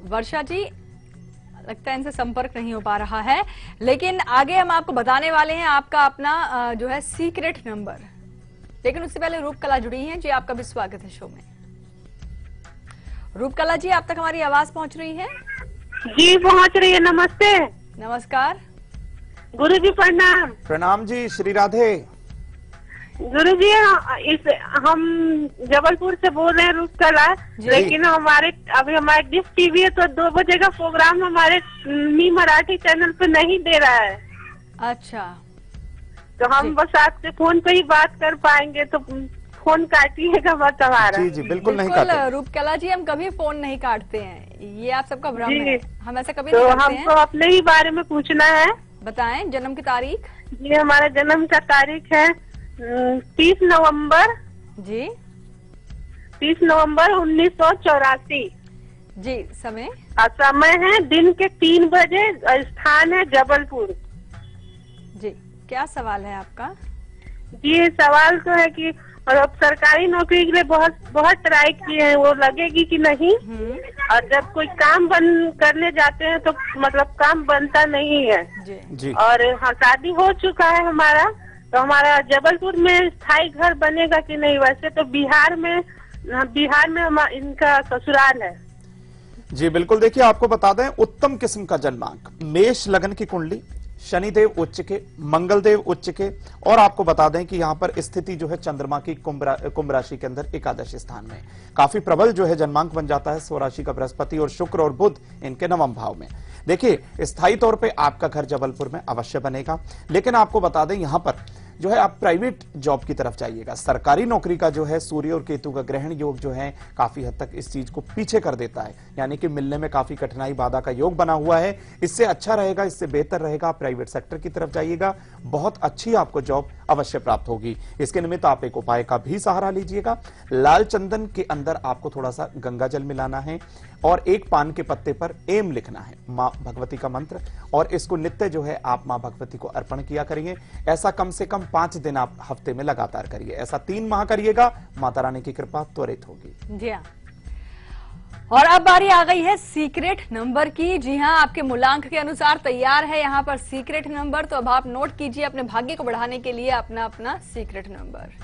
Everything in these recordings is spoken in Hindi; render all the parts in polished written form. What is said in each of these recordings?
वर्षा जी, लगता है इनसे संपर्क नहीं हो पा रहा है, लेकिन आगे हम आपको बताने वाले हैं आपका अपना जो है सीक्रेट नंबर। लेकिन उससे पहले रूपकला जुड़ी हैं जी, आपका भी स्वागत है शो में। रूपकला जी, आप तक हमारी आवाज पहुंच रही है? जी पहुंच रही है। नमस्ते। नमस्कार गुरु जी प्रणाम। प्रणाम जी, श्री राधे। गुरु जी हम जबलपुर से बोल रहे हैं रूपकला, लेकिन हमारे डिश टीवी है तो 2 बजे का प्रोग्राम हमारे मी मराठी चैनल पे नहीं दे रहा है। अच्छा, तो हम बस आपसे फोन पे ही बात कर पाएंगे, तो फोन काटिएगा बस हमारा। जी जी बिल्कुल नहीं काटेंगे। रूपकला जी, हम कभी फोन नहीं काटते हैं, ये आप सबका भ्रम है, हम ऐसा कभी तो नहीं करते हैं। हमको अपने ही बारे में पूछना है। बताएं जन्म की तारीख। जी हमारा जन्म का तारीख है 30 नवंबर जी 30 नवंबर 1984। जी, समय समय है दिन के 3 बजे, स्थान है जबलपुर। जी, क्या सवाल है आपका? जी सवाल तो है कि और अब सरकारी नौकरी के लिए बहुत ट्राई किए हैं, वो लगेगी कि नहीं। और जब कोई काम करने जाते हैं तो मतलब काम बनता नहीं है। जी। और हाँ, शादी हो चुका है हमारा, तो हमारा जबलपुर में स्थायी घर बनेगा कि नहीं। वैसे तो बिहार में इनका ससुराल है। जी बिल्कुल, देखिए आपको बता दें, उत्तम किस्म का जन्मांक, मेष लगन की कुंडली, शनिदेव उच्च के, मंगलदेव उच्च के, और आपको बता दें कि यहां पर स्थिति जो है चंद्रमा की कुंभ राशि के अंदर एकादश स्थान में काफी प्रबल जो है जन्मांक बन जाता है। स्वराशि का बृहस्पति और शुक्र और बुध इनके 9वें भाव में। देखिए स्थायी तौर पे आपका घर जबलपुर में अवश्य बनेगा, लेकिन आपको बता दें यहां पर जो है आप प्राइवेट जॉब की तरफ जाइएगा। सरकारी नौकरी का जो है सूर्य और केतु का ग्रहण योग जो है काफी हद तक इस चीज को पीछे कर देता है, यानी कि मिलने में काफी कठिनाई, बाधा का योग बना हुआ है। इससे अच्छा रहेगा, इससे बेहतर रहेगा आप प्राइवेट सेक्टर की तरफ जाइएगा, बहुत अच्छी आपको जॉब अवश्य प्राप्त होगी। इसके निमित्त आप एक उपाय का भी सहारा लीजिएगा। लाल चंदन के अंदर आपको थोड़ा सा गंगा जल मिलाना है और एक पान के पत्ते पर एम लिखना है, मां भगवती का मंत्र, और इसको नित्य जो है आप मां भगवती को अर्पण किया करिए। ऐसा कम से कम 5 दिन आप हफ्ते में लगातार करिए, ऐसा 3 माह करिएगा, माता रानी की कृपा त्वरित होगी। जी हाँ, और अब बारी आ गई है सीक्रेट नंबर की। जी हाँ, आपके मूलांक के अनुसार तैयार है यहाँ पर सीक्रेट नंबर, तो अब आप नोट कीजिए अपने भाग्य को बढ़ाने के लिए अपना अपना सीक्रेट नंबर।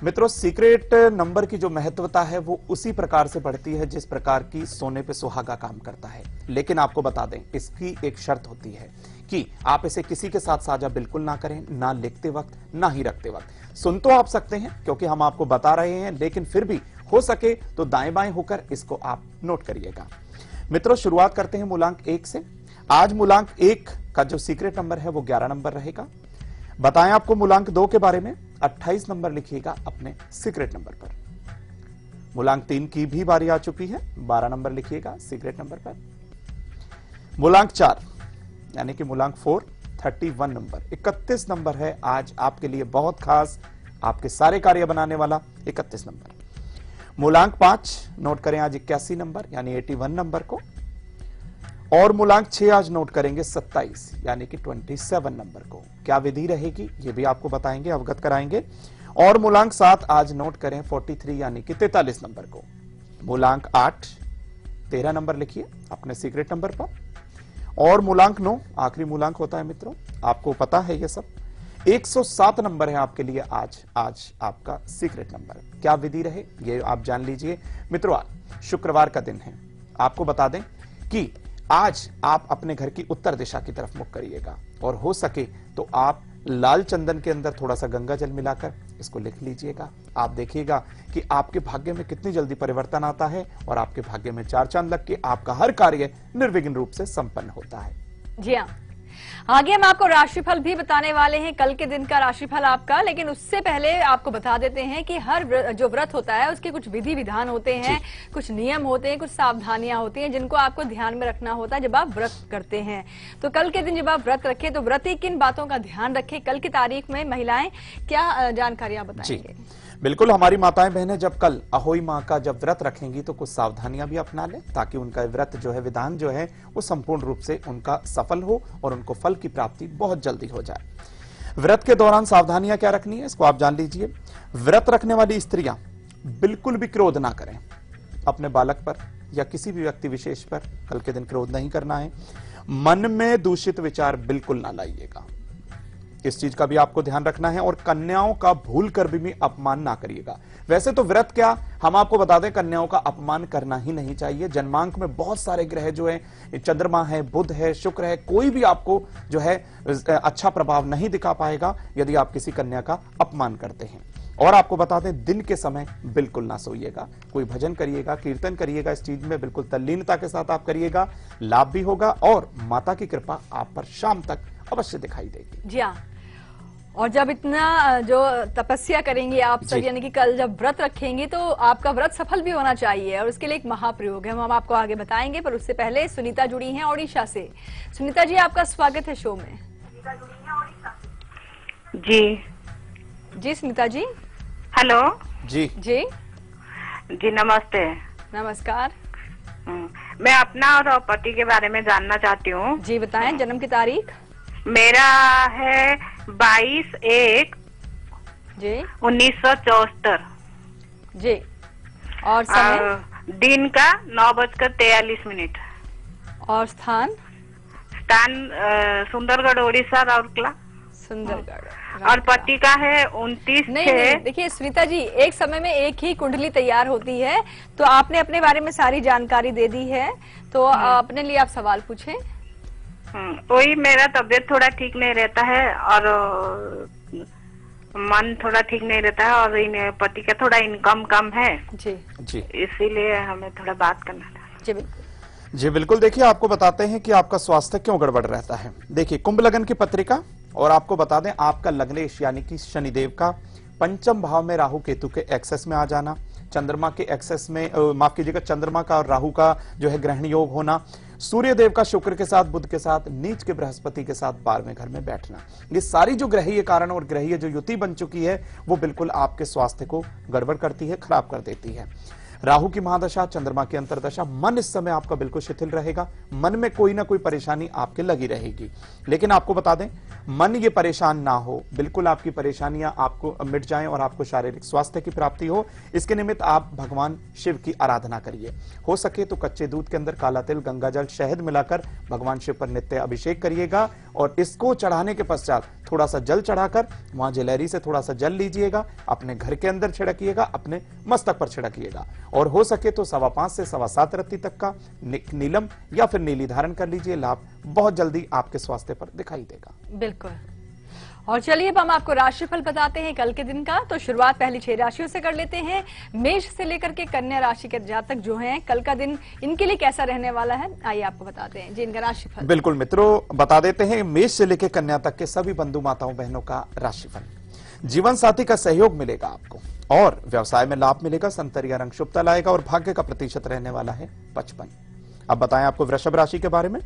मित्रों, सीक्रेट नंबर की जो महत्वता है वो उसी प्रकार से बढ़ती है जिस प्रकार की सोने पे सुहागा काम करता है। लेकिन आपको बता दें, इसकी एक शर्त होती है कि आप इसे किसी के साथ साझा बिल्कुल ना करें, ना लिखते वक्त ना ही रखते वक्त। सुन तो आप सकते हैं क्योंकि हम आपको बता रहे हैं, लेकिन फिर भी हो सके तो दाएं बाएं होकर इसको आप नोट करिएगा। मित्रों, शुरुआत करते हैं मूलांक 1 से। आज मूलांक 1 का जो सीक्रेट नंबर है वो 11 नंबर रहेगा। बताएं आपको मूलांक 2 के बारे में। 28 नंबर लिखिएगा अपने सीक्रेट नंबर पर। मूलांक 3 की भी बारी आ चुकी है, 12 नंबर लिखिएगा सीक्रेट नंबर पर। मूलांक 4 यानी कि मूलांक 4 31 नंबर, 31 नंबर है आज आपके लिए बहुत खास, आपके सारे कार्य बनाने वाला 31 नंबर। मूलांक 5 नोट करें आज 81 नंबर यानी 81 नंबर को, और मूलांक 6 आज नोट करेंगे 27 यानी कि 27 नंबर को। क्या विधि रहेगी ये भी आपको बताएंगे, अवगत कराएंगे। और मूलांक 7 आज नोट करें 43 यानी कि 43 नंबर को। मूलांक 8 13 नंबर लिखिए अपने सीक्रेट नंबर पर। और मूलांक 9 आखिरी मूलांक होता है मित्रों, आपको पता है ये सब। 107 नंबर है आपके लिए आज आपका सीक्रेट नंबर। क्या विधि रहे ये आप जान लीजिए मित्रों। आज शुक्रवार का दिन है, आपको बता दें कि आज आप अपने घर की उत्तर दिशा की तरफ मुख करिएगा, और हो सके तो आप लाल चंदन के अंदर थोड़ा सा गंगा जल मिलाकर इसको लिख लीजिएगा। आप देखिएगा कि आपके भाग्य में कितनी जल्दी परिवर्तन आता है, और आपके भाग्य में 4 चांद लग के आपका हर कार्य निर्विघ्न रूप से संपन्न होता है। जी हाँ, आगे हम आपको राशिफल भी बताने वाले हैं, कल के दिन का राशिफल आपका। लेकिन उससे पहले आपको बता देते हैं कि हर जो व्रत होता है उसके कुछ विधि विधान होते हैं, कुछ नियम होते हैं, कुछ सावधानियां होती हैं जिनको आपको ध्यान में रखना होता है जब आप व्रत करते हैं। तो कल के दिन जब आप व्रत रखें तो व्रती किन बातों का ध्यान रखें, कल की तारीख में महिलाएं क्या जानकारियां बताएंगे? बिल्कुल, हमारी माताएं बहनें जब कल अहोई मां का जब व्रत रखेंगी तो कुछ सावधानियां भी अपना लें, ताकि उनका व्रत जो है, विधान जो है वो संपूर्ण रूप से उनका सफल हो और उनको फल की प्राप्ति बहुत जल्दी हो जाए। व्रत के दौरान सावधानियां क्या रखनी है, इसको आप जान लीजिए। व्रत रखने वाली स्त्रियां बिल्कुल भी क्रोध ना करें अपने बालक पर या किसी भी व्यक्ति विशेष पर। कल के दिन क्रोध नहीं करना है। मन में दूषित विचार बिल्कुल ना लाइएगा, इस चीज का भी आपको ध्यान रखना है। और कन्याओं का भूल कर भी अपमान ना करिएगा। वैसे तो व्रत क्या, हम आपको बता दें, कन्याओं का अपमान करना ही नहीं चाहिए। जन्मांक में बहुत सारे ग्रह जो है, चंद्रमा है, बुध है, शुक्र है, कोई भी आपको जो है अच्छा प्रभाव नहीं दिखा पाएगा यदि आप किसी कन्या का अपमान करते हैं। और आपको बता दें, दिन के समय बिल्कुल ना सोइएगा, कोई भजन करिएगा, कीर्तन करिएगा, इस चीज में बिल्कुल तल्लीनता के साथ आप करिएगा, लाभ भी होगा और माता की कृपा आप पर शाम तक अवश्य दिखाई देगी। जी हाँ, और जब इतना जो तपस्या करेंगे आप सब, यानी कि कल जब व्रत रखेंगे तो आपका व्रत सफल भी होना चाहिए और उसके लिए एक महाप्रयोग है, हम आपको आगे बताएंगे। पर उससे पहले सुनीता जुड़ी हैं ओडिशा से। सुनीता जी, आपका स्वागत है शो में। जी सुनीता जी। हेलो जी जी जी, नमस्ते। नमस्कार। मैं अपना और पति के बारे में जानना चाहती हूँ। जी बताएं, जन्म की तारीख। मेरा है 22/1 जी 1974। जी, और समय? दिन का 9:43। और स्थान? सुंदरगढ़, उड़ीसा, राउरकेला। सुंदरगढ़। और पति का है 29। नहीं, देखिए सुनीता जी, एक समय में एक ही कुंडली तैयार होती है, तो आपने अपने बारे में सारी जानकारी दे दी है, तो अपने लिए आप सवाल पूछें। वही, मेरा तबीयत थोड़ा ठीक नहीं रहता है और मन थोड़ा ठीक नहीं रहता है और पति का थोड़ा इनकम कम है जी जी, इसीलिए हमें थोड़ा बात करना था। जी बिल्कुल। जी बिल्कुल। देखिए, आपको बताते हैं कि आपका स्वास्थ्य क्यों गड़बड़ रहता है। देखिए, कुंभ लगन की पत्रिका, और आपको बता दें आपका लग्नेश यानी कि शनिदेव का पंचम भाव में राहु केतु के एक्सेस में आ जाना, चंद्रमा के एक्सेस में, माफ कीजिएगा, चंद्रमा का और राहु का जो है ग्रहण योग होना, सूर्य देव का शुक्र के साथ, बुध के साथ, नीच के बृहस्पति के साथ 12वें घर में बैठना, ये सारी जो ग्रहीय कारण और ग्रहीय जो युति बन चुकी है वो बिल्कुल आपके स्वास्थ्य को गड़बड़ करती है, खराब कर देती है। राहु की महादशा, चंद्रमा की अंतरदशा, मन इस समय आपका बिल्कुल शिथिल रहेगा, मन में कोई ना कोई परेशानी आपके लगी रहेगी। लेकिन आपको बता दें, मन ये परेशान ना हो, बिल्कुल आपकी परेशानियां आपको मिट जाएं और आपको शारीरिक स्वास्थ्य की प्राप्ति हो, इसके निमित्त आप भगवान शिव की आराधना करिए। हो सके तो कच्चे दूध के अंदर काला तिल, गंगा जल, शहद मिलाकर भगवान शिव पर नित्य अभिषेक करिएगा और इसको चढ़ाने के पश्चात थोड़ा सा जल चढ़ाकर वहां जलहरी से थोड़ा सा जल लीजिएगा, अपने घर के अंदर छिड़किएगा, अपने मस्तक पर छिड़किएगा और हो सके तो 5.25 से 7.25 रत्ती तक का नीलम या फिर नीली धारण कर लीजिए। लाभ बहुत जल्दी आपके स्वास्थ्य पर दिखाई देगा। बिल्कुल। और चलिए अब हम आपको राशिफल बताते हैं कल के दिन का। तो शुरुआत पहली 6 राशियों से कर लेते हैं। मेष से लेकर के कन्या राशि के जातक जो हैं, कल का दिन इनके लिए कैसा रहने वाला है, आइए आपको बताते हैं जी इनका राशिफल। बिल्कुल मित्रों, बता देते हैं मेष से लेकर कन्या तक के सभी बंधु माताओं बहनों का राशिफल। जीवन साथी का सहयोग मिलेगा आपको और व्यवसाय में लाभ मिलेगा। संतरिया रंग शुभता लाएगा और भाग्य का प्रतिशत रहने वाला है 55। अब बताएं आपको वृषभ राशि के बारे में।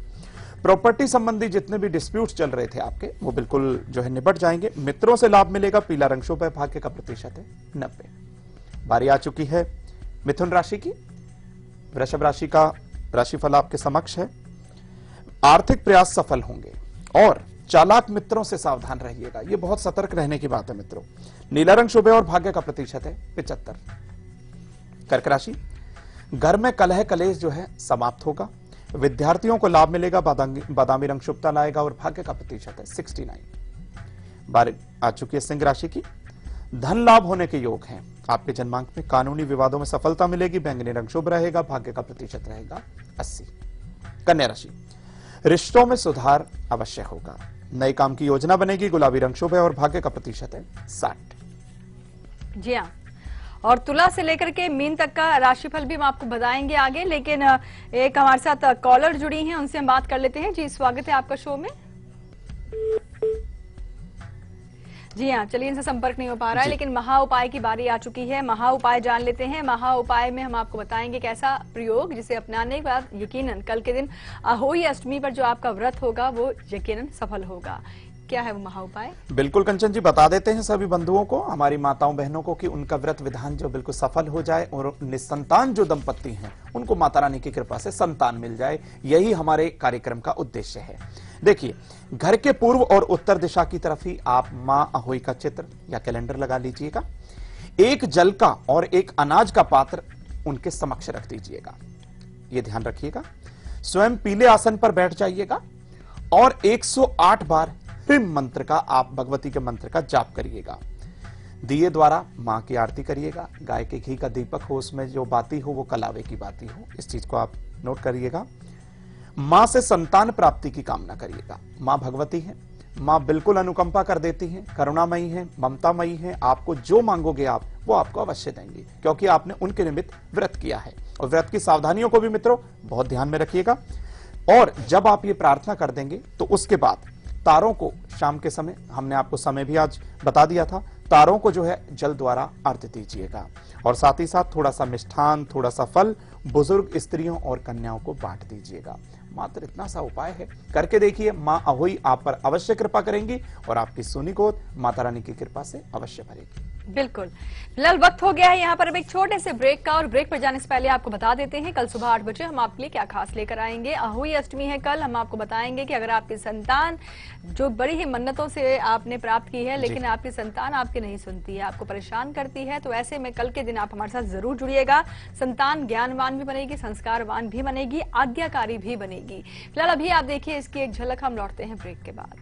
प्रॉपर्टी संबंधी जितने भी डिस्प्यूट्स चल रहे थे आपके, वो बिल्कुल जो है निपट जाएंगे। मित्रों से लाभ मिलेगा। पीला रंग शुभ है। भाग्य का प्रतिशत है 90। बारी आ चुकी है मिथुन राशि की। वृषभ राशि का राशिफल आपके समक्ष है। आर्थिक प्रयास सफल होंगे और चालाक मित्रों से सावधान रहिएगा, ये बहुत सतर्क रहने की बात है मित्रों। नीला रंग शुभ है और भाग्य का प्रतिशत है 75। कर्क राशि, घर में कलह कलेश जो है समाप्त होगा। विद्यार्थियों को लाभ मिलेगा। बादामी रंग शुभता लाएगा और भाग्य का प्रतिशत है 69। बारी आ चुकी है सिंह राशि की। धन लाभ होने के योग हैं आपके जन्मांक में। कानूनी विवादों में सफलता मिलेगी। बैंगनी रंग शुभ रहेगा। भाग्य का प्रतिशत रहेगा 80। कन्या राशि, रिश्तों में सुधार अवश्य होगा। नए काम की योजना बनेगी। गुलाबी रंग शुभ है और भाग्य का प्रतिशत है 60। जी हाँ, और तुला से लेकर के मीन तक का राशिफल भी हम आपको बताएंगे आगे, लेकिन एक हमारे साथ कॉलर जुड़ी हैं, उनसे हम बात कर लेते हैं। जी स्वागत है आपका शो में। जी हाँ, चलिए इनसे संपर्क नहीं हो पा रहा है, लेकिन महा उपाय की बारी आ चुकी है। महा उपाय जान लेते हैं। महा उपाय में हम आपको बताएंगे कैसा प्रयोग, जिसे अपनाने के बाद यकीनन कल के दिन अहोई अष्टमी पर जो आपका व्रत होगा वो यकीनन सफल होगा। क्या है वो महा उपाय? बिल्कुल कंचन जी, बता देते हैं सभी बंधुओं को, हमारी माताओं बहनों को, कि उनका व्रत विधान जो बिल्कुल सफल हो जाए और निसंतान जो दंपत्ति हैं उनको माता रानी की कृपा से संतान मिल जाए। यही हमारे कार्यक्रम का उद्देश्य है। देखिए, घर के पूर्व और उत्तर दिशा की तरफ ही आप मां अहोई का चित्र या कैलेंडर लगा लीजिएगा। एक जल का और एक अनाज का पात्र उनके समक्ष रख दीजिएगा। यह ध्यान रखिएगा। स्वयं पीले आसन पर बैठ जाइएगा और 108 बार ह्रीम मंत्र का, आप भगवती के मंत्र का जाप करिएगा। दिए द्वारा मां की आरती करिएगा। गाय के घी का दीपक हो, उसमें जो बाती हो वो कलावे की बाती हो, इस चीज को आप नोट करिएगा। मां से संतान प्राप्ति की कामना करिएगा। मां भगवती है, मां बिल्कुल अनुकंपा कर देती हैं, करुणामयी हैं, ममतामयी हैं। आपको जो मांगोगे आप, वो आपको अवश्य देंगी, क्योंकि आपने उनके निमित्त व्रत किया है। और व्रत की सावधानियों को भी मित्रों बहुत ध्यान में रखिएगा। और जब आप ये प्रार्थना कर देंगे तो उसके बाद तारों को शाम के समय, हमने आपको समय भी आज बता दिया था, तारों को जो है जल द्वारा आरती दीजिएगा। और साथ ही साथ थोड़ा सा मिष्ठान, थोड़ा सा फल बुजुर्ग स्त्रियों और कन्याओं को बांट दीजिएगा। मात्र इतना सा उपाय है, करके देखिए। मां अहोई आप पर अवश्य कृपा करेंगी और आपकी सोनी गोद माता रानी की कृपा से अवश्य भरेगी। बिल्कुल। फिलहाल वक्त हो गया है यहाँ पर अब एक छोटे से ब्रेक का, और ब्रेक पर जाने से पहले आपको बता देते हैं कल सुबह 8 बजे हम आपके लिए क्या खास लेकर आएंगे। अहोई अष्टमी है कल। हम आपको बताएंगे कि अगर आपकी संतान, जो बड़ी ही मन्नतों से आपने प्राप्त की है, लेकिन आपकी संतान आपकी नहीं सुनती है, आपको परेशान करती है, तो ऐसे में कल के दिन आप हमारे साथ जरूर जुड़िएगा। संतान ज्ञानवान भी बनेगी, संस्कारवान भी बनेगी, आज्ञाकारी भी बनेगी। फिलहाल अभी आप देखिए इसकी एक झलक। हम लौटते हैं ब्रेक के बाद।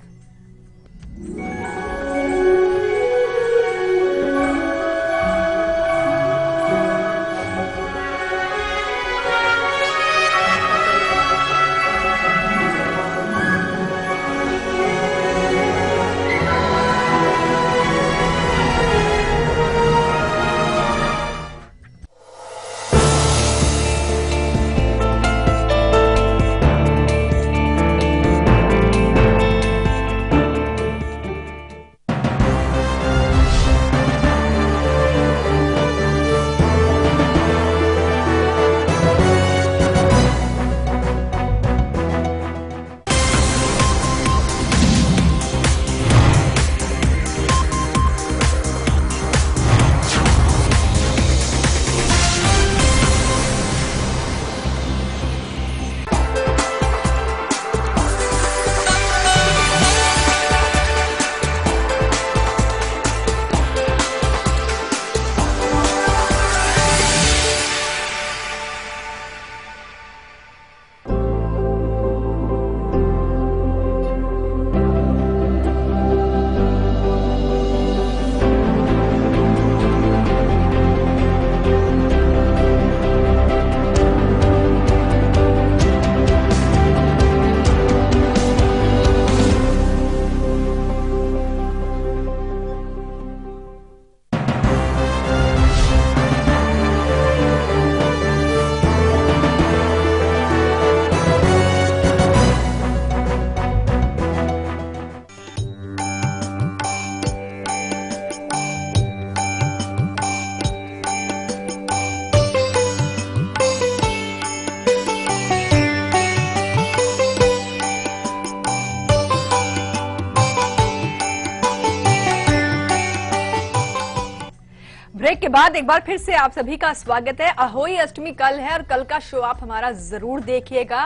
ब्रेक के बाद एक बार फिर से आप सभी का स्वागत है। अहोई अष्टमी कल है और कल का शो आप हमारा जरूर देखिएगा।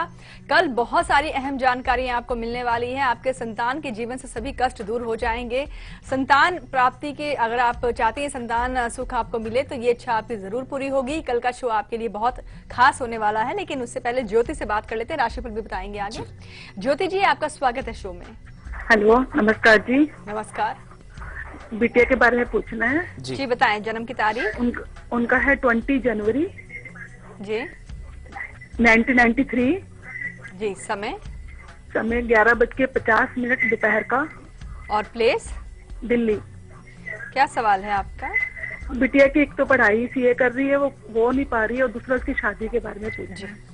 कल बहुत सारी अहम जानकारियां आपको मिलने वाली है। आपके संतान के जीवन से सभी कष्ट दूर हो जाएंगे। संतान प्राप्ति के, अगर आप चाहते हैं संतान सुख आपको मिले, तो ये इच्छा आपकी जरूर पूरी होगी। कल का शो आपके लिए बहुत खास होने वाला है, लेकिन उससे पहले ज्योति से बात कर लेते हैं, राशिफल भी बताएंगे आगे। ज्योति जी, आपका स्वागत है शो में। हेलो, नमस्कार जी। नमस्कार। बिटिया के बारे में पूछना है जी बताएं। जन्म की तारीख? उनका है 20 जनवरी जी 1993। जी समय? समय 11:50 दोपहर का। और प्लेस? दिल्ली। क्या सवाल है आपका? बिटिया की एक तो पढ़ाई सीए कर रही है, वो हो नहीं पा रही है, और दूसरा उसकी शादी के बारे में पूछना है।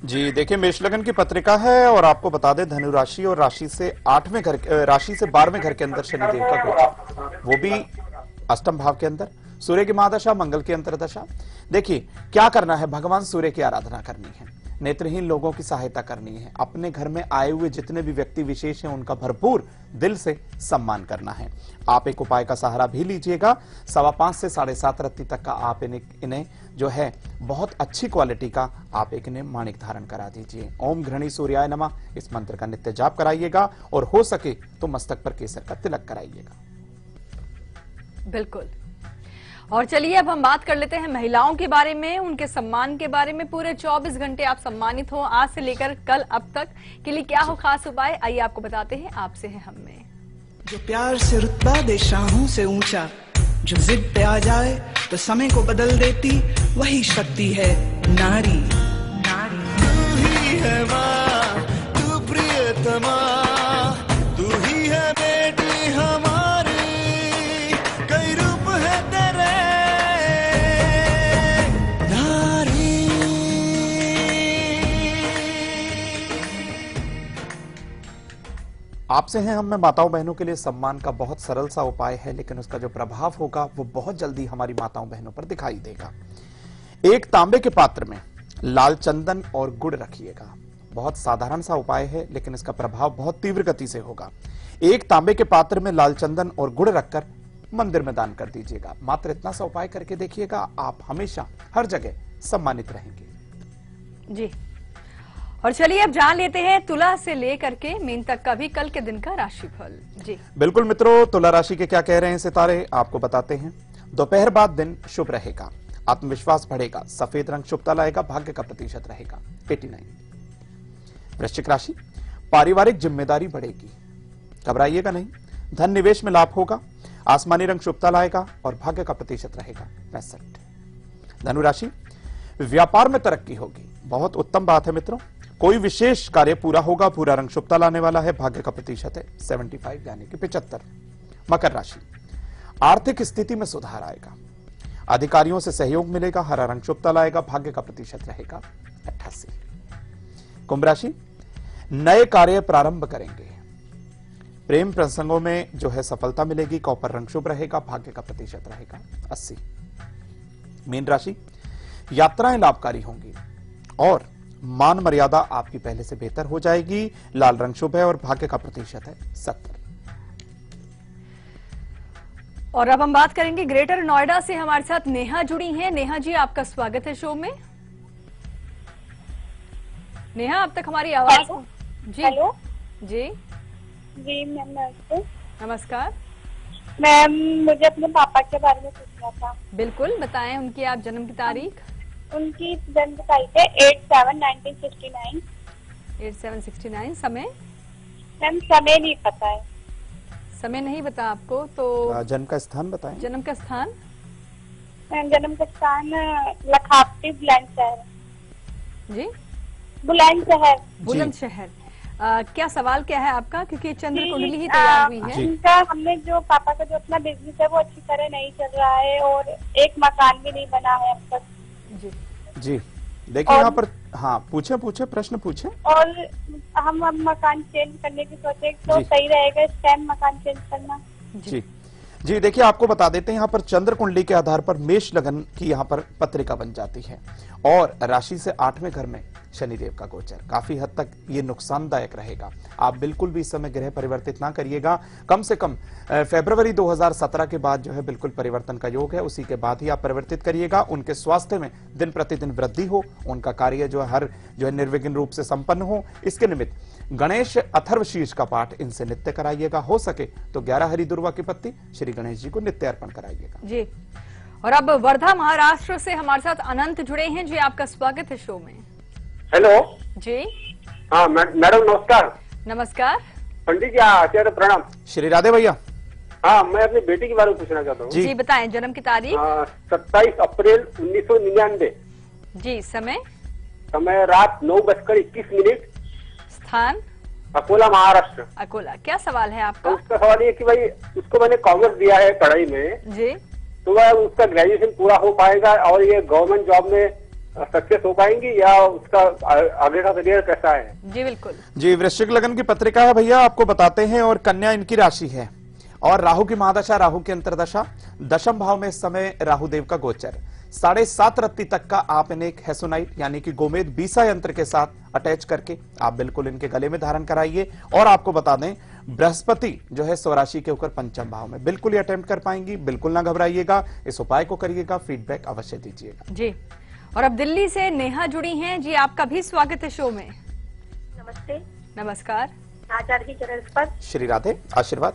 जी देखिए, मेष लगन की पत्रिका है और आपको बता दें धनु राशि और राशि से 8वें घर, राशि से 12वें घर के अंदर शनिदेव का गोचर, वो भी अष्टम भाव के अंदर। सूर्य की महादशा, मंगल की अंतरदशा। देखिए क्या करना है, भगवान सूर्य की आराधना करनी है। नेत्रहीन लोगों की सहायता करनी है। अपने घर में आए हुए जितने भी व्यक्ति विशेष हैं उनका भरपूर दिल से सम्मान करना है। आप एक उपाय का सहारा भी लीजिएगा। 5.25 से 7.5 रत्ती तक का आप इन्हें जो है बहुत अच्छी क्वालिटी का आप एक इन्हें माणिक धारण करा दीजिए। ओम घृणी सूर्याय नमः इस मंत्र का नित्य जाप कराइएगा और हो सके तो मस्तक पर केसर का तिलक कराइएगा। बिल्कुल। और चलिए अब हम बात कर लेते हैं महिलाओं के बारे में, उनके सम्मान के बारे में। पूरे 24 घंटे आप सम्मानित हो, आज से लेकर कल अब तक के लिए क्या हो खास उपाय, आइए आपको बताते हैं। आपसे है हम में जो प्यार से रुतबा दे शाहों से ऊंचा, जो जिद पे आ जाए तो समय को बदल देती, वही शक्ति है नारी। तू ही है माँ, तू प्रियतमा, तू ही है बेटी हमारी, कई रूप है तेरे नारी। आपसे हैं हम में माताओं बहनों के लिए सम्मान का बहुत सरल सा उपाय है, लेकिन उसका जो प्रभाव होगा वो बहुत जल्दी हमारी माताओं बहनों पर दिखाई देगा। एक तांबे के पात्र में लाल चंदन और गुड़ रखिएगा। बहुत साधारण सा उपाय है, लेकिन इसका प्रभाव बहुत तीव्र गति से होगा। एक तांबे के पात्र में लाल चंदन और गुड़ रखकर मंदिर में दान कर दीजिएगा। मात्र इतना सा उपाय करके देखिएगा, आप हमेशा हर जगह सम्मानित रहेंगे। जी। और चलिए अब जान लेते हैं तुला से लेकर के मीन तक का भी कल के दिन का राशिफल। जी बिल्कुल मित्रों, तुला राशि के क्या कह रहे हैं सितारे आपको बताते हैं। दोपहर बाद दिन शुभ रहेगा, आत्मविश्वास बढ़ेगा, सफेद रंग शुभता लाएगा, भाग्य का प्रतिशत रहेगा 89। वृश्चिक राशि, पारिवारिक जिम्मेदारी बढ़ेगी, घबराइएगा नहीं, धन निवेश में लाभ होगा, आसमानी रंग शुभता लाएगा और भाग्य का प्रतिशत रहेगा 65। धनु राशि, व्यापार में तरक्की होगी, बहुत उत्तम बात है मित्रों, कोई विशेष कार्य पूरा होगा, पूरा रंग शुभता लाने वाला है, भाग्य का प्रतिशत है 75 यानी कि 75। मकर राशि, आर्थिक स्थिति में सुधार आएगा, अधिकारियों से सहयोग मिलेगा, हरा रंग शुभता लाएगा, भाग्य का प्रतिशत रहेगा 88। कुंभ राशि, नए कार्य प्रारंभ करेंगे, प्रेम प्रसंगों में जो है सफलता मिलेगी, कॉपर रंग शुभ रहेगा, भाग्य का प्रतिशत रहेगा 80। मीन राशि, यात्राएं लाभकारी होंगी और मान मर्यादा आपकी पहले से बेहतर हो जाएगी, लाल रंग शुभ है और भाग्य का प्रतिशत है 70। और अब हम बात करेंगे ग्रेटर नोएडा से, हमारे साथ नेहा जुड़ी हैं। नेहा जी, आपका स्वागत है शो में। नेहा, अब तक हमारी आवाज जी। हेलो जी जी मैम, नमस्ते। नमस्कार मैम, मुझे अपने पापा के बारे में पूछना था। बिल्कुल, बताएं उनकी आप जन्म की तारीख। उनकी जन्म तारीख है 8/7/1969। 8769। समय? मैम समय नहीं पता है। समय नहीं बता आपको तो जन्म का स्थान बताएं। जन्म का स्थान? मैम जन्म का स्थान लखावटी बुलंदशहर। जी, बुलंदशहर। बुलंदशहर। क्या सवाल क्या है आपका, क्योंकि चंद्र कुंडली ही तैयार हुई है। उनका, हमने जो पापा का जो अपना बिजनेस है वो अच्छी तरह नहीं चल रहा है और एक मकान भी नहीं बना है अब तक। जी जी, देखिए यहाँ पर, हाँ पूछे प्रश्न पूछे। और हम अब मकान चेंज करने की सोचे तो सही रहेगा इस टाइम मकान चेंज करना। जी जी, देखिए आपको बता देते हैं, यहाँ पर चंद्र कुंडली के आधार पर मेष लगन की यहाँ पर पत्रिका बन जाती है और राशि से 8वें घर में शनिदेव का गोचर, काफी हद तक ये नुकसानदायक रहेगा। आप बिल्कुल भी इस समय गृह परिवर्तित ना करिएगा, कम से कम फरवरी 2017 के बाद जो है बिल्कुल परिवर्तन का योग है, उसी के बाद ही आप परिवर्तित करिएगा। उनके स्वास्थ्य में दिन प्रतिदिन वृद्धि हो, उनका कार्य जो है निर्विघ्न रूप से संपन्न हो, इसके निमित्त गणेश अथर्वशीर्ष का पाठ इनसे नित्य कराइएगा। हो सके तो 11 हरी दुर्वा की पत्ती श्री गणेश जी को नित्य अर्पण कराइएगा। जी। और अब वर्धा महाराष्ट्र से हमारे साथ अनंत जुड़े हैं। जी, आपका स्वागत है शो में। हेलो जी। हाँ मैडम, नमस्कार। नमस्कार पंडित जी, आचार्य प्रणाम। श्री राधे भैया। हाँ, मैं अपनी बेटी के बारे में पूछना चाहता हूँ। जी बताएं, जन्म की तारीख। 27 अप्रैल 1999। जी, समय? समय रात 9:21। स्थान? अकोला, महाराष्ट्र। अकोला। क्या सवाल है आपका? तो उसका सवाल ये कि भाई उसको मैंने कॉमर्स दिया है पढ़ाई में जी, तो वह उसका ग्रेजुएशन पूरा हो पाएगा और ये गवर्नमेंट जॉब में सक्सेस हो पाएंगी या उसका आगे का करियर कैसा है? जी बिल्कुल। जी, वृश्चिक लगन की पत्रिका है भैया, आपको बताते हैं, और कन्या इनकी राशि है और राहु की महादशा, राहु की अंतरदशा, दशम भाव में इस समय राहु देव का गोचर, 7.5 रत्ती तक का आप इन्हें एक हेसोनाइट यानी कि गोमेद बीसा यंत्र के साथ अटैच करके आप बिल्कुल इनके गले में धारण कराइए। और आपको बता दें, बृहस्पति जो है स्वराशि के ऊपर पंचम भाव में, बिल्कुल ये अटेम्प्ट कर पाएंगी, बिल्कुल ना घबराइएगा, इस उपाय को करिएगा, फीडबैक अवश्य दीजिएगा जी। और अब दिल्ली से नेहा जुड़ी हैं जी, आपका भी स्वागत है शो में। नमस्ते। नमस्कार। आचार्य जी चरण पर श्री राधे, आशीर्वाद।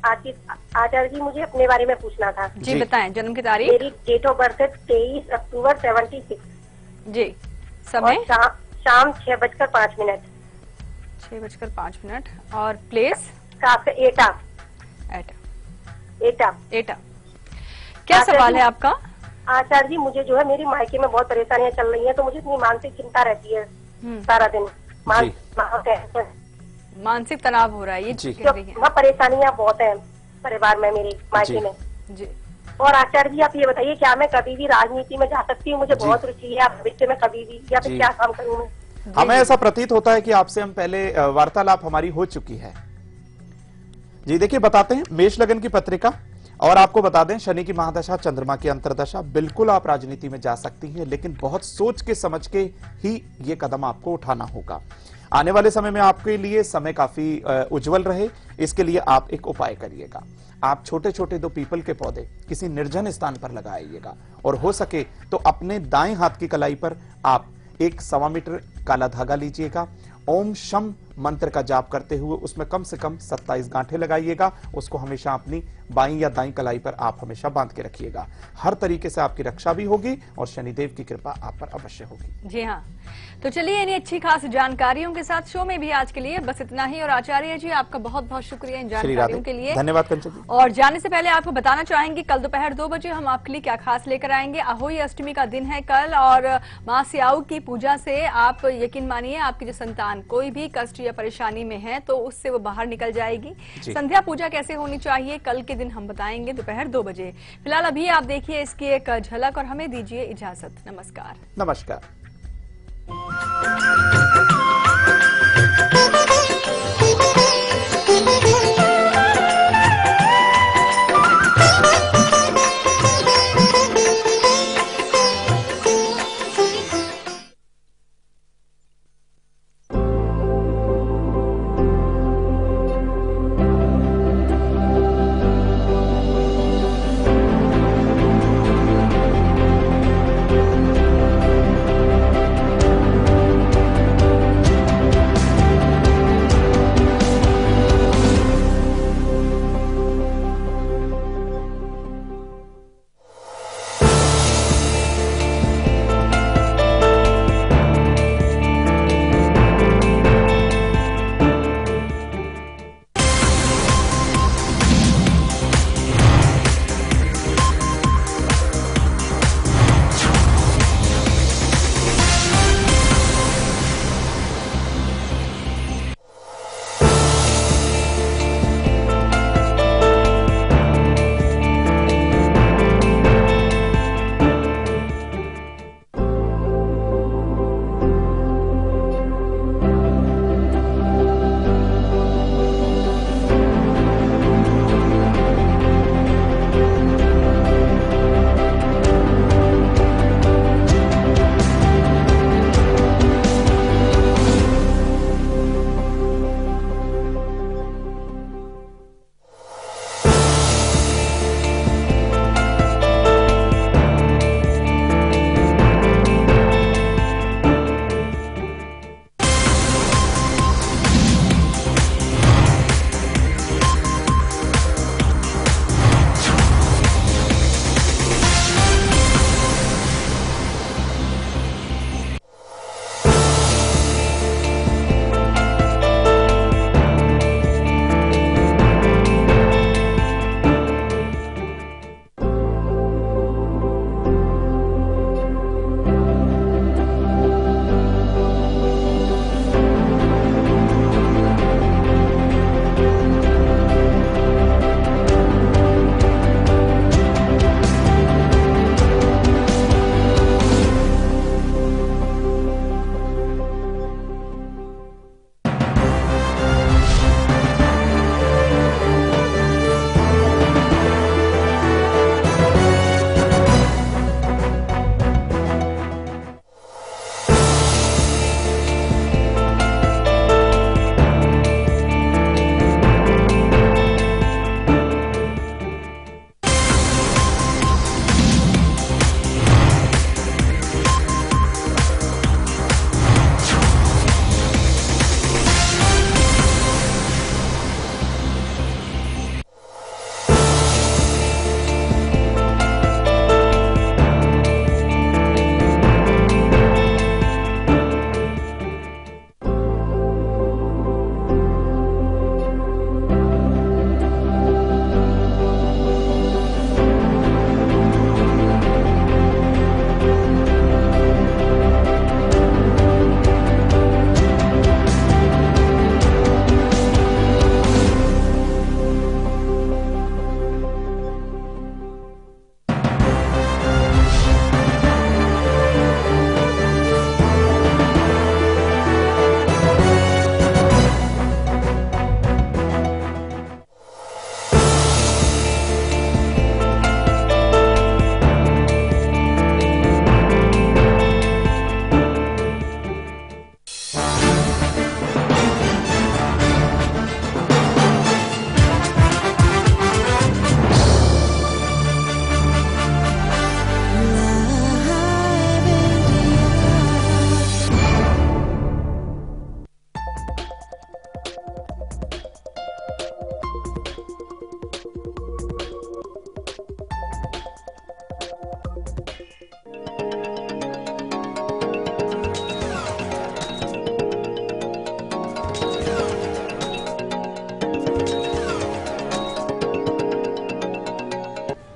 आचार्य जी, मुझे अपने बारे में पूछना था। जी बताएं, जन्म की तारीख। मेरी डेट ऑफ बर्थ है 23 अक्टूबर 76। जी। समय? शाम 6:05। 6:05। और प्लेस? एटा। एटा। एटा। क्या सवाल है आपका? आचार्य जी, मुझे जो है मेरी मायके में बहुत परेशानियां चल रही हैं, तो मुझे इतनी मानसिक चिंता रहती है सारा दिन। मानसिक तनाव हो रहा है, ये कह रही हैं। परेशानियां बहुत है परिवार में, मेरे मायके में जी। और आचार्य जी, आप ये बताइए, क्या मैं कभी भी राजनीति में जा सकती हूँ? मुझे बहुत रुचि है भविष्य में कभी भी, या फिर क्या काम करूँ मैं? हमें ऐसा प्रतीत होता है कि आपसे हम पहले वार्तालाप हमारी हो चुकी है। जी देखिए, बताते हैं, मेष लगन की पत्रिका, और आपको बता दें शनि की महादशा, चंद्रमा की अंतरदशा, बिल्कुल आप राजनीति में जा सकती हैं, लेकिन बहुत सोच के समझ के ही ये कदम आपको उठाना होगा। आने वाले समय में आपके लिए समय काफी उज्जवल रहे, इसके लिए आप एक उपाय करिएगा। आप छोटे छोटे 2 पीपल के पौधे किसी निर्जन स्थान पर लगाइएगा, और हो सके तो अपने दाएं हाथ की कलाई पर आप 1.25 मीटर काला धागा लीजिएगा, ओम शम मंत्र का जाप करते हुए उसमें कम से कम 27 गांठें लगाइएगा। उसको हमेशा अपनी बाईं या दाईं कलाई पर आप हमेशा बांध के रखिएगा। हर तरीके से आपकी रक्षा भी होगी और शनिदेव की कृपा आप पर अवश्य होगी। जी हाँ, तो चलिए इन्हीं अच्छी खास जानकारियों के साथ शो में भी आज के लिए बस इतना ही। और आचार्य जी, आपका बहुत बहुत शुक्रिया इन जानकारियों के लिए। धन्यवाद कंचन जी। और जाने से पहले आपको बताना चाहेंगे, कल दोपहर 2 बजे हम आपके लिए क्या खास लेकर आएंगे। अहोई अष्टमी का दिन है कल, और मां स्याऊ की पूजा से आप यकीन मानिए, आपकी जो संतान कोई भी कष्ट या परेशानी में है तो उससे वो बाहर निकल जाएगी। संध्या पूजा कैसे होनी चाहिए कल के दिन हम बताएंगे दोपहर 2 बजे। फिलहाल अभी आप देखिए इसकी एक झलक और हमें दीजिए इजाजत। नमस्कार। नमस्कार।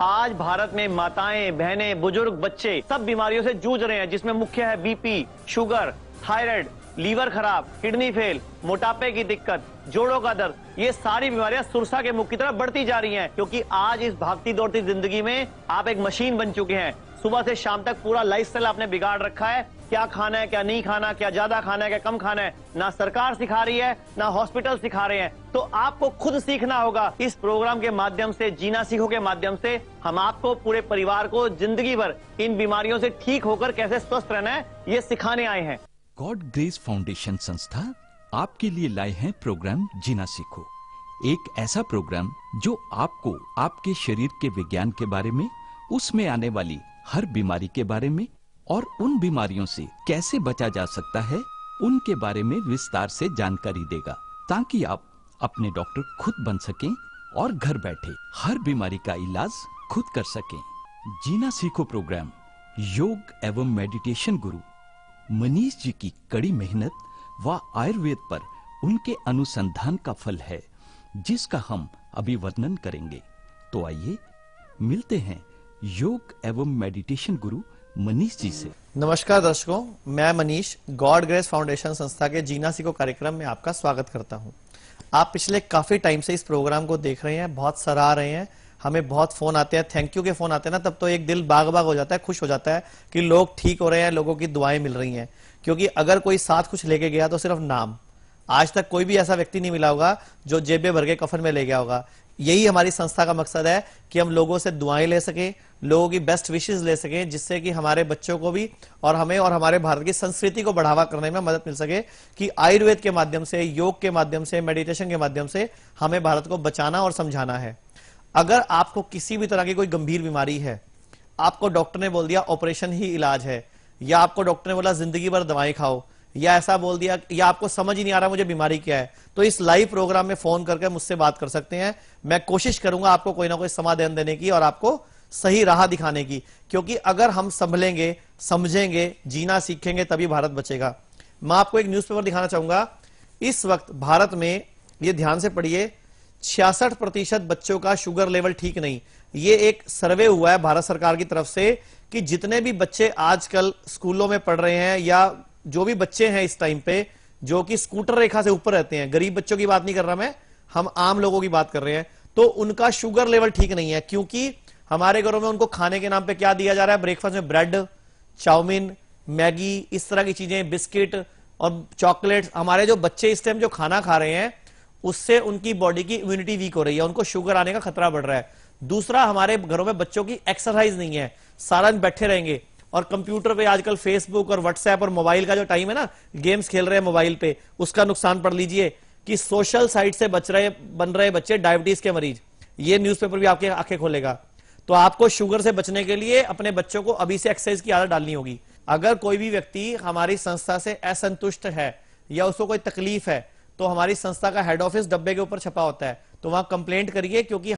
आज भारत में माताएं, बहनें, बुजुर्ग, बच्चे सब बीमारियों से जूझ रहे हैं, जिसमें मुख्य है बीपी, शुगर, थायराइड, लीवर खराब, किडनी फेल, मोटापे की दिक्कत, जोड़ों का दर्द। ये सारी बीमारियां सुरसा के मुख की तरफ बढ़ती जा रही हैं, क्योंकि आज इस भागती दौड़ती जिंदगी में आप एक मशीन बन चुके हैं। सुबह से शाम तक पूरा लाइफस्टाइल आपने बिगाड़ रखा है। क्या खाना है, क्या नहीं खाना, क्या ज्यादा खाना है, क्या कम खाना है, ना सरकार सिखा रही है, ना हॉस्पिटल सिखा रहे हैं। तो आपको खुद सीखना होगा। इस प्रोग्राम के माध्यम से, जीना सीखो के माध्यम से, हम आपको, पूरे परिवार को जिंदगी भर इन बीमारियों से ठीक होकर कैसे स्वस्थ रहना है, ये सिखाने आए हैं। गॉड ग्रेस फाउंडेशन संस्था आपके लिए लाए हैं प्रोग्राम जीना सीखो। एक ऐसा प्रोग्राम जो आपको आपके शरीर के विज्ञान के बारे में, उसमें आने वाली हर बीमारी के बारे में और उन बीमारियों से कैसे बचा जा सकता है, उनके बारे में विस्तार से जानकारी देगा, ताकि आप अपने डॉक्टर खुद बन सकें और घर बैठे हर बीमारी का इलाज खुद कर सकें। जीना सीखो प्रोग्राम योग एवं मेडिटेशन गुरु मनीष जी की कड़ी मेहनत व आयुर्वेद पर उनके अनुसंधान का फल है, जिसका हम अभी वर्णन करेंगे। तो आइए मिलते हैं योग एवं मेडिटेशन गुरु मनीष जी से। नमस्कार दर्शकों, मैं मनीष गॉड ग्रेस फाउंडेशन संस्था के जीना सीखो कार्यक्रम में आपका स्वागत करता हूं। आप पिछले काफी टाइम से इस प्रोग्राम को देख रहे हैं, बहुत सराह रहे हैं, हमें बहुत फोन आते हैं, थैंक यू के फोन आते हैं ना, तब तो एक दिल बाग बाग हो जाता है, खुश हो जाता है कि लोग ठीक हो रहे हैं, लोगों की दुआएं मिल रही हैं। क्योंकि अगर कोई साथ कुछ लेके गया तो सिर्फ नाम, आज तक कोई भी ऐसा व्यक्ति नहीं मिला होगा जो जेबे भर के कफन में ले गया होगा। यही हमारी संस्था का मकसद है कि हम लोगों से दुआएं ले सकें, लोगों की बेस्ट विशेस ले सकें, जिससे कि हमारे बच्चों को भी और हमें और हमारे भारत की संस्कृति को बढ़ावा करने में मदद मिल सके, कि आयुर्वेद के माध्यम से, योग के माध्यम से, मेडिटेशन के माध्यम से हमें भारत को बचाना और समझाना है। अगर आपको किसी भी तरह की कोई गंभीर बीमारी है, आपको डॉक्टर ने बोल दिया ऑपरेशन ही इलाज है, या आपको डॉक्टर ने बोला जिंदगी भर दवाएं खाओ, या ऐसा बोल दिया, या आपको समझ ही नहीं आ रहा मुझे बीमारी क्या है, तो इस लाइव प्रोग्राम में फोन करके मुझसे बात कर सकते हैं। मैं कोशिश करूंगा आपको कोई ना कोई समाधान देने की और आपको सही राह दिखाने की, क्योंकि अगर हम संभलेंगे, समझेंगे, जीना सीखेंगे, तभी भारत बचेगा। मैं आपको एक न्यूज़पेपर दिखाना चाहूंगा। इस वक्त भारत में, ये ध्यान से पढ़िए, 66% बच्चों का शुगर लेवल ठीक नहीं। ये एक सर्वे हुआ है भारत सरकार की तरफ से कि जितने भी बच्चे आजकल स्कूलों में पढ़ रहे हैं, या जो भी बच्चे हैं इस टाइम पे जो कि स्कूटर रेखा से ऊपर रहते हैं, गरीब बच्चों की बात नहीं कर रहा मैं, हम आम लोगों की बात कर रहे हैं, तो उनका शुगर लेवल ठीक नहीं है। क्योंकि हमारे घरों में उनको खाने के नाम पे क्या दिया जा रहा है, ब्रेकफास्ट में ब्रेड, चाउमीन, मैगी, इस तरह की चीजें, बिस्किट और चॉकलेट। हमारे जो बच्चे इस टाइम जो खाना खा रहे हैं, उससे उनकी बॉडी की इम्यूनिटी वीक हो रही है, उनको शुगर आने का खतरा बढ़ रहा है। दूसरा, हमारे घरों में बच्चों की एक्सरसाइज नहीं है, सारा दिन बैठे रहेंगे और कंप्यूटर पे आजकल फेसबुक और व्हाट्सएप और मोबाइल का जो टाइम है ना, गेम्स खेल रहे हैं मोबाइल पे, उसका नुकसान पढ़ लीजिए कि सोशल साइट से बन रहे बच्चे डायबिटीज के मरीज। ये न्यूज़पेपर भी आपके आंखें खोलेगा। तो आपको शुगर से बचने के लिए अपने बच्चों को अभी से एक्सरसाइज की आदत डालनी होगी। अगर कोई भी व्यक्ति हमारी संस्था से असंतुष्ट है या उसको कोई तकलीफ है, तो हमारी संस्था का हेड ऑफिस डब्बे के ऊपर छपा होता है, तो वहां कंप्लेंट करिए, क्योंकि